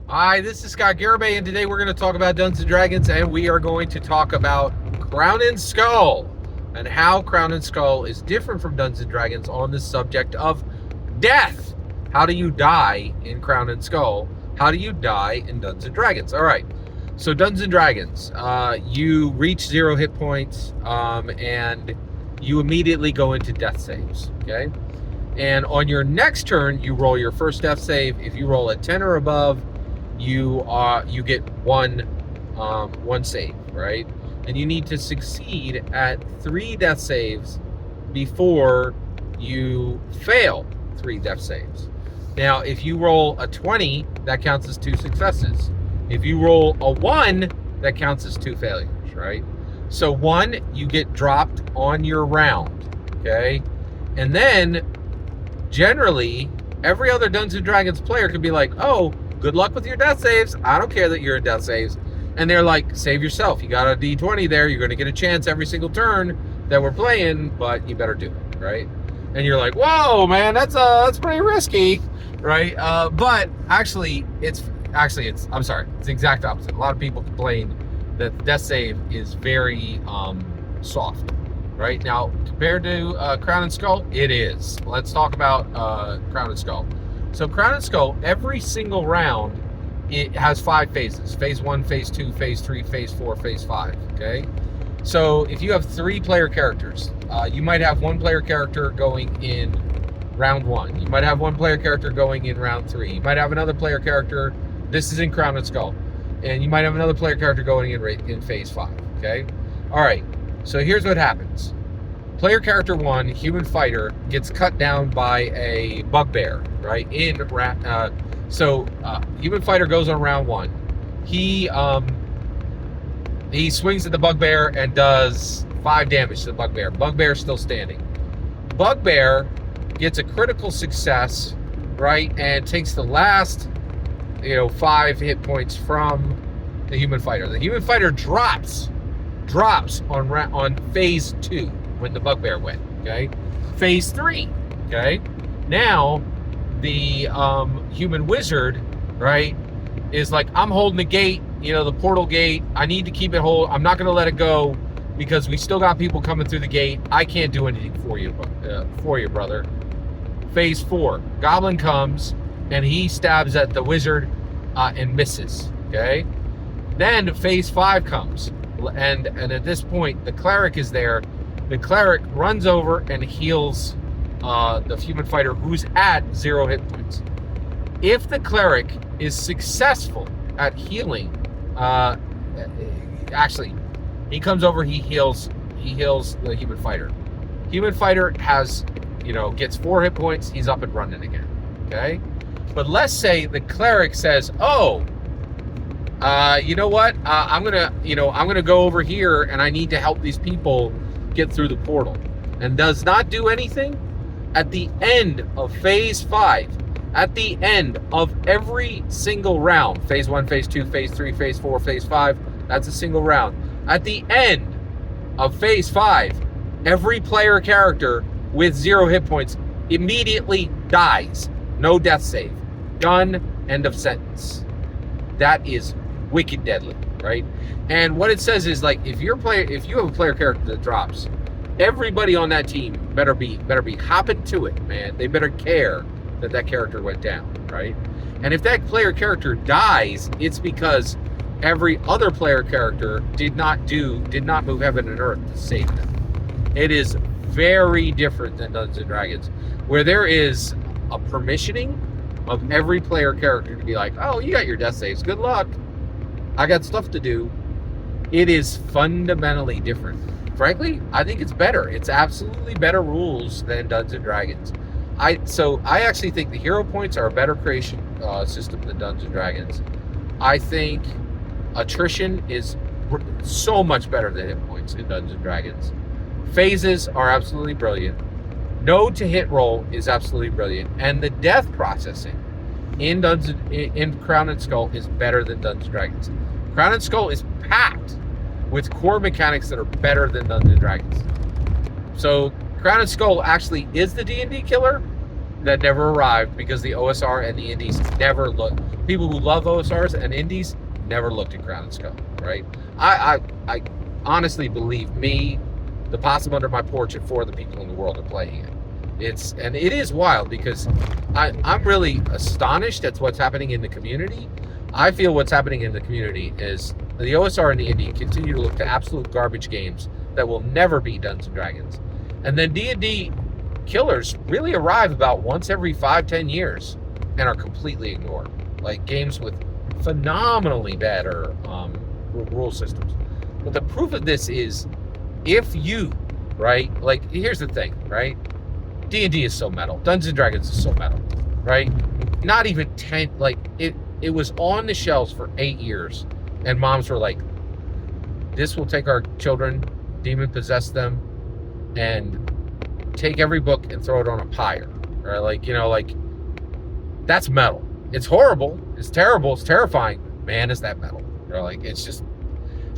Hi, this is Scott Garibay, and today we're going to talk about Dungeons & Dragons, and we are going to talk about Crown and Skull, and how Crown and Skull is different from Dungeons & Dragons on the subject of death. How do you die in Crown and Skull? How do you die in Dungeons & Dragons? All right, so Dungeons & Dragons, you reach 0 hit points, and you immediately go into death saves, okay? And on your next turn, you roll your first death save. If you roll a 10 or above, you get one save, right? And you need to succeed at 3 death saves before you fail 3 death saves. Now, if you roll a 20, that counts as 2 successes. If you roll a 1, that counts as 2 failures, right? So 1, you get dropped on your round, okay? And then generally, every other Dungeons & Dragons player could be like, oh, good luck with your death saves. I don't care that you're in death saves. And they're like, save yourself. You got a D20 there. You're going to get a chance every single turn that we're playing, but you better do it, right? And you're like, whoa, man, that's pretty risky, right? But actually, it's the exact opposite. A lot of people complain that the death save is very soft, right? Now, compared to Crown and Skull, it is. Let's talk about Crown and Skull. So Crown and Skull, every single round, it has 5 phases. Phase 1, Phase 2, Phase 3, Phase 4, Phase 5, okay? So if you have 3 player characters, you might have 1 player character going in round 1. You might have 1 player character going in round 3. You might have another player character, this is in Crown and Skull, and you might have another player character going in Phase 5, okay? All right, so here's what happens. Player character 1, human fighter, gets cut down by a bugbear, right? Human fighter goes on round 1. He swings at the bugbear and does 5 damage to the bugbear. Bugbear's still standing. Bugbear gets a critical success, right, and takes the last, 5 hit points from the human fighter. The human fighter drops on phase 2. When the bugbear went, okay? Phase 3, okay? Now, the human wizard, right, is like, I'm holding the gate, the portal gate. I need to keep it whole. I'm not going to let it go because we still got people coming through the gate. I can't do anything for you, brother. Phase 4, goblin comes, and he stabs at the wizard and misses, okay? Then Phase 5 comes, and at this point, the cleric is there. The cleric runs over and heals the human fighter who's at 0 hit points. If the cleric is successful at healing, he comes over, he heals the human fighter. Human fighter gets 4 hit points, he's up and running again. Okay? But let's say the cleric says, you know what? I'm gonna go over here and I need to help these people get through the portal, and does not do anything. At the end of Phase 5, at the end of every single round, Phase 1, Phase 2, Phase 3, Phase 4, Phase 5, that's a single round. At the end of Phase 5, every player character with 0 hit points immediately dies. No death save. Done. End of sentence. That is wicked deadly, right? And what it says is, like, if you have a player character that drops, everybody on that team better be hopping to it, man. They better care that character went down, right? And if that player character dies, it's because every other player character did not move heaven and earth to save them. It is very different than Dungeons & Dragons, where there is a permissioning of every player character to be like, oh, you got your death saves, good luck, I got stuff to do. It is fundamentally different. Frankly, I think it's better. It's absolutely better rules than Dungeons & Dragons. I actually think the hero points are a better creation system than Dungeons & Dragons. I think attrition is so much better than hit points in Dungeons & Dragons. Phases are absolutely brilliant. No to hit roll is absolutely brilliant. And the death processing in Crown and Skull is better than Dungeons & Dragons. Crown and Skull is packed with core mechanics that are better than Dungeons & Dragons. So Crown and Skull actually is the D&D killer. that never arrived because the OSR and the indies never looked. People who love OSRs and indies never looked at Crown and Skull, right? I honestly believe the possum under my porch and 4 of the people in the world are playing it. It is wild because I'm really astonished at what's happening in the community. I feel what's happening in the community is the OSR and the indie continue to look to absolute garbage games that will never beat Dungeons and Dragons. And then D&D killers really arrive about once every 5-10 years and are completely ignored. Like games with phenomenally better rule systems. But the proof of this is if you, right? Like, here's the thing, right? D&D is so metal. Dungeons and Dragons is so metal, right? Not even 10, like, it was on the shelves for 8 years. And moms were like, this will take our children, demon possess them, and take every book and throw it on a pyre. Right? Like, you know, like, that's metal. It's horrible. It's terrible. It's terrifying. Man, is that metal. Right? Like, it's just,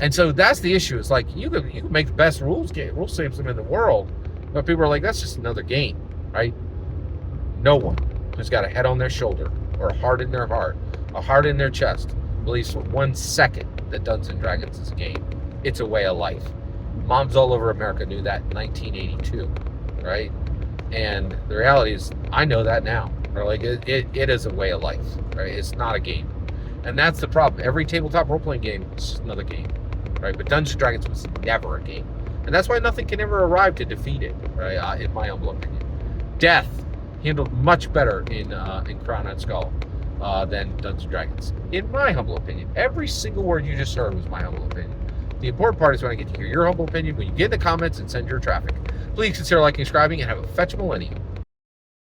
and so that's the issue. It's like, you can make the best rule system in the world, but people are like, that's just another game, right? No one who's got a head on their shoulder or a heart in their heart, a heart in their chest, believes for 1 second that Dungeons and Dragons is a game. It's a way of life. Moms all over America knew that in 1982, right? And the reality is, I know that now. Right? Like, it is a way of life, right? It's not a game. And that's the problem. Every tabletop role-playing game is just another game, right? But Dungeons and Dragons was never a game. And that's why nothing can ever arrive to defeat it, right? In my humble opinion. Death handled much better in Crown and Skull than Dungeons and Dragons. In my humble opinion. Every single word you just heard was my humble opinion. The important part is when I get to hear your humble opinion, when you get in the comments and send your traffic. Please consider liking, subscribing, and have a fetch millennium.